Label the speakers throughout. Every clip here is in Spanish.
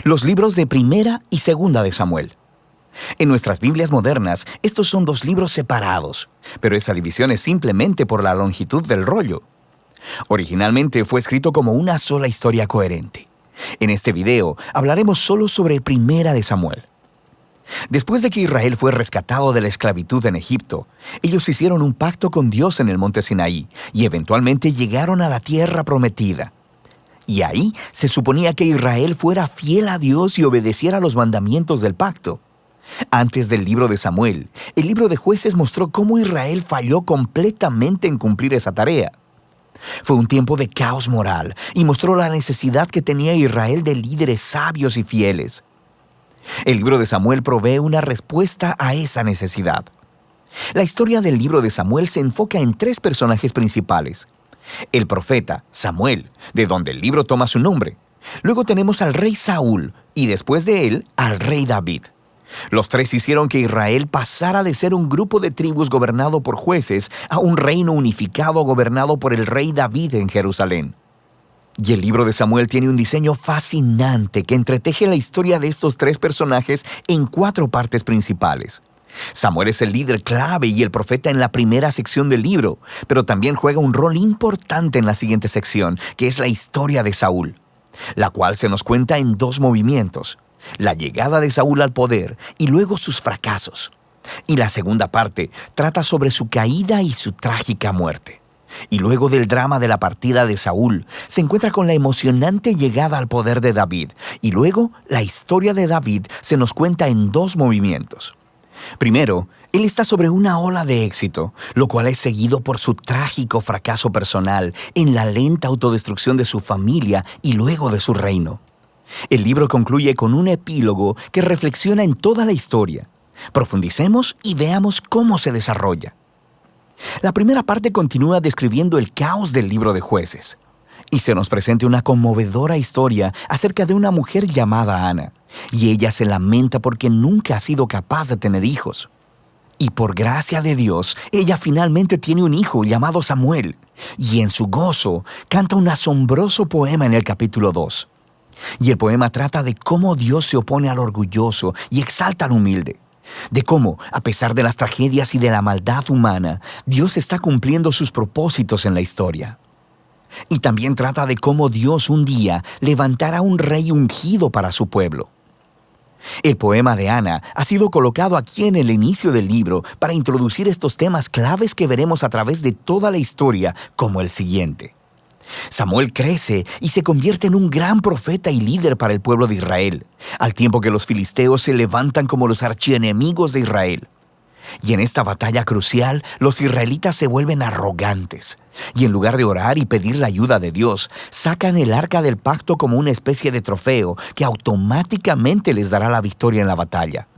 Speaker 1: Los libros de Primera y Segunda de Samuel. En nuestras Biblias modernas, estos son dos libros separados, pero esa división es simplemente por la longitud del rollo. Originalmente fue escrito como una sola historia coherente. En este video hablaremos solo sobre Primera de Samuel. Después de que Israel fue rescatado de la esclavitud en Egipto, ellos hicieron un pacto con Dios en el monte Sinaí y eventualmente llegaron a la tierra prometida. Y ahí se suponía que Israel fuera fiel a Dios y obedeciera los mandamientos del pacto. Antes del libro de Samuel, el libro de Jueces mostró cómo Israel falló completamente en cumplir esa tarea. Fue un tiempo de caos moral y mostró la necesidad que tenía Israel de líderes sabios y fieles. El libro de Samuel provee una respuesta a esa necesidad. La historia del libro de Samuel se enfoca en tres personajes principales. El profeta, Samuel, de donde el libro toma su nombre. Luego tenemos al rey Saúl y después de él, al rey David. Los tres hicieron que Israel pasara de ser un grupo de tribus gobernado por jueces a un reino unificado gobernado por el rey David en Jerusalén. Y el libro de Samuel tiene un diseño fascinante que entreteje la historia de estos tres personajes en 4 partes principales. Samuel es el líder clave y el profeta en la primera sección del libro, pero también juega un rol importante en la siguiente sección, que es la historia de Saúl, la cual se nos cuenta en 2 movimientos: la llegada de Saúl al poder y luego sus fracasos. Y la segunda parte trata sobre su caída y su trágica muerte. Y luego del drama de la partida de Saúl, se encuentra con la emocionante llegada al poder de David. Y luego, la historia de David se nos cuenta en 2 movimientos. Primero, él está sobre una ola de éxito, lo cual es seguido por su trágico fracaso personal en la lenta autodestrucción de su familia y luego de su reino. El libro concluye con un epílogo que reflexiona en toda la historia. Profundicemos y veamos cómo se desarrolla. La primera parte continúa describiendo el caos del libro de Jueces. Y se nos presenta una conmovedora historia acerca de una mujer llamada Ana. Y ella se lamenta porque nunca ha sido capaz de tener hijos. Y por gracia de Dios, ella finalmente tiene un hijo llamado Samuel. Y en su gozo, canta un asombroso poema en el capítulo 2. Y el poema trata de cómo Dios se opone al orgulloso y exalta al humilde. De cómo, a pesar de las tragedias y de la maldad humana, Dios está cumpliendo sus propósitos en la historia. Y también trata de cómo Dios un día levantará un rey ungido para su pueblo. El poema de Ana ha sido colocado aquí en el inicio del libro para introducir estos temas claves que veremos a través de toda la historia, como el siguiente. Samuel crece y se convierte en un gran profeta y líder para el pueblo de Israel, al tiempo que los filisteos se levantan como los archienemigos de Israel. Y en esta batalla crucial, los israelitas se vuelven arrogantes, y en lugar de orar y pedir la ayuda de Dios, sacan el arca del pacto como una especie de trofeo que automáticamente les dará la victoria en la batalla.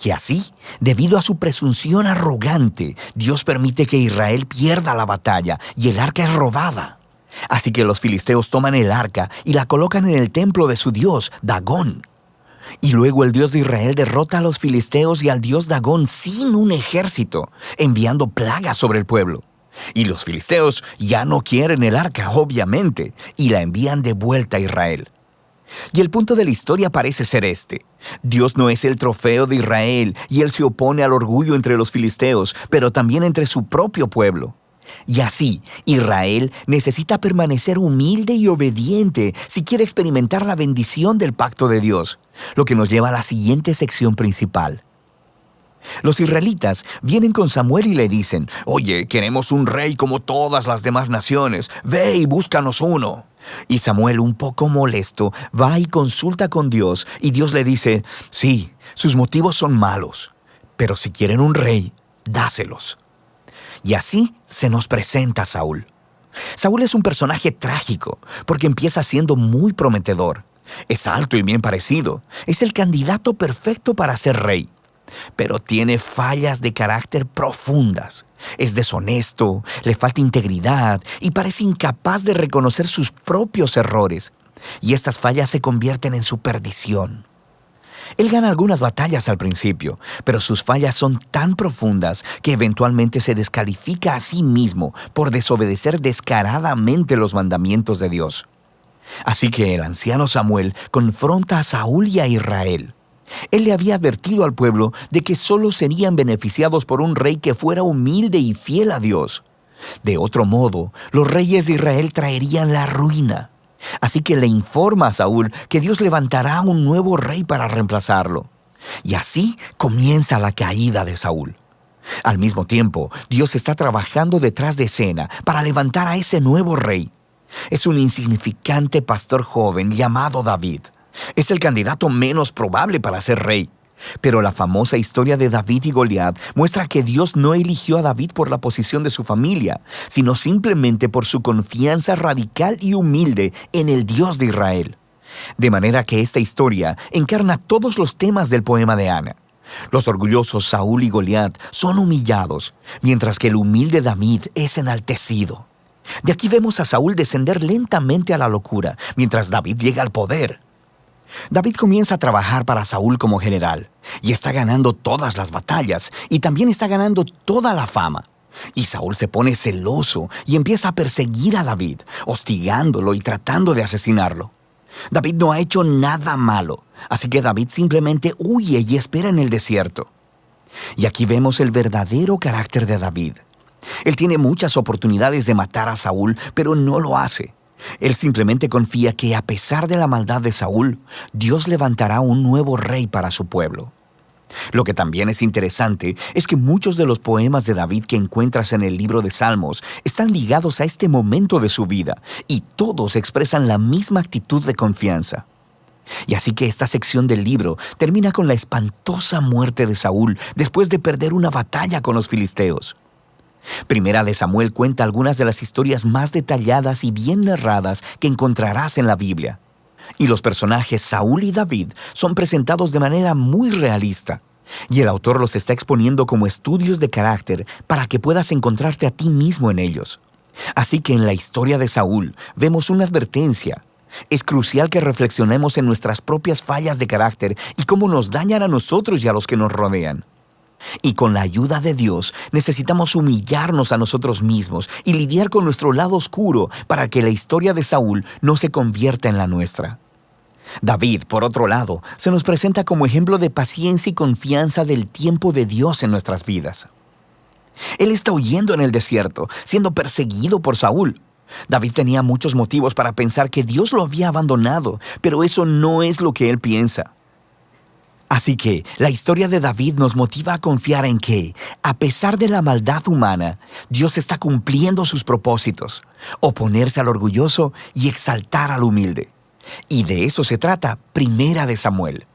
Speaker 1: Y así, debido a su presunción arrogante, Dios permite que Israel pierda la batalla y el arca es robada. Así que los filisteos toman el arca y la colocan en el templo de su dios, Dagón. Y luego el Dios de Israel derrota a los filisteos y al dios Dagón sin un ejército, enviando plagas sobre el pueblo. Y los filisteos ya no quieren el arca, obviamente, y la envían de vuelta a Israel. Y el punto de la historia parece ser este: Dios no es el trofeo de Israel y Él se opone al orgullo entre los filisteos, pero también entre su propio pueblo. Y así, Israel necesita permanecer humilde y obediente si quiere experimentar la bendición del pacto de Dios, lo que nos lleva a la siguiente sección principal. Los israelitas vienen con Samuel y le dicen: «Oye, queremos un rey como todas las demás naciones. Ve y búscanos uno». Y Samuel, un poco molesto, va y consulta con Dios, y Dios le dice: «Sí, sus motivos son malos, pero si quieren un rey, dáselos». Y así se nos presenta Saúl. Saúl es un personaje trágico porque empieza siendo muy prometedor. Es alto y bien parecido. Es el candidato perfecto para ser rey. Pero tiene fallas de carácter profundas. Es deshonesto, le falta integridad y parece incapaz de reconocer sus propios errores. Y estas fallas se convierten en su perdición. Él gana algunas batallas al principio, pero sus fallas son tan profundas que eventualmente se descalifica a sí mismo por desobedecer descaradamente los mandamientos de Dios. Así que el anciano Samuel confronta a Saúl y a Israel. Él le había advertido al pueblo de que solo serían beneficiados por un rey que fuera humilde y fiel a Dios. De otro modo, los reyes de Israel traerían la ruina. Así que le informa a Saúl que Dios levantará un nuevo rey para reemplazarlo. Y así comienza la caída de Saúl. Al mismo tiempo, Dios está trabajando detrás de escena para levantar a ese nuevo rey. Es un insignificante pastor joven llamado David. Es el candidato menos probable para ser rey. Pero la famosa historia de David y Goliat muestra que Dios no eligió a David por la posición de su familia, sino simplemente por su confianza radical y humilde en el Dios de Israel. De manera que esta historia encarna todos los temas del poema de Ana. Los orgullosos Saúl y Goliat son humillados, mientras que el humilde David es enaltecido. De aquí vemos a Saúl descender lentamente a la locura, mientras David llega al poder. David comienza a trabajar para Saúl como general, y está ganando todas las batallas, y también está ganando toda la fama. Y Saúl se pone celoso y empieza a perseguir a David, hostigándolo y tratando de asesinarlo. David no ha hecho nada malo, así que David simplemente huye y espera en el desierto. Y aquí vemos el verdadero carácter de David. Él tiene muchas oportunidades de matar a Saúl, pero no lo hace. Él simplemente confía que a pesar de la maldad de Saúl, Dios levantará un nuevo rey para su pueblo. Lo que también es interesante es que muchos de los poemas de David que encuentras en el libro de Salmos están ligados a este momento de su vida y todos expresan la misma actitud de confianza. Y así que esta sección del libro termina con la espantosa muerte de Saúl después de perder una batalla con los filisteos. Primera de Samuel cuenta algunas de las historias más detalladas y bien narradas que encontrarás en la Biblia. Y los personajes Saúl y David son presentados de manera muy realista. Y el autor los está exponiendo como estudios de carácter para que puedas encontrarte a ti mismo en ellos. Así que en la historia de Saúl vemos una advertencia. Es crucial que reflexionemos en nuestras propias fallas de carácter y cómo nos dañan a nosotros y a los que nos rodean. Y con la ayuda de Dios necesitamos humillarnos a nosotros mismos y lidiar con nuestro lado oscuro para que la historia de Saúl no se convierta en la nuestra. David, por otro lado, se nos presenta como ejemplo de paciencia y confianza del tiempo de Dios en nuestras vidas. Él está huyendo en el desierto, siendo perseguido por Saúl. David tenía muchos motivos para pensar que Dios lo había abandonado, pero eso no es lo que él piensa. Así que la historia de David nos motiva a confiar en que, a pesar de la maldad humana, Dios está cumpliendo sus propósitos, oponerse al orgulloso y exaltar al humilde. Y de eso se trata Primera de Samuel.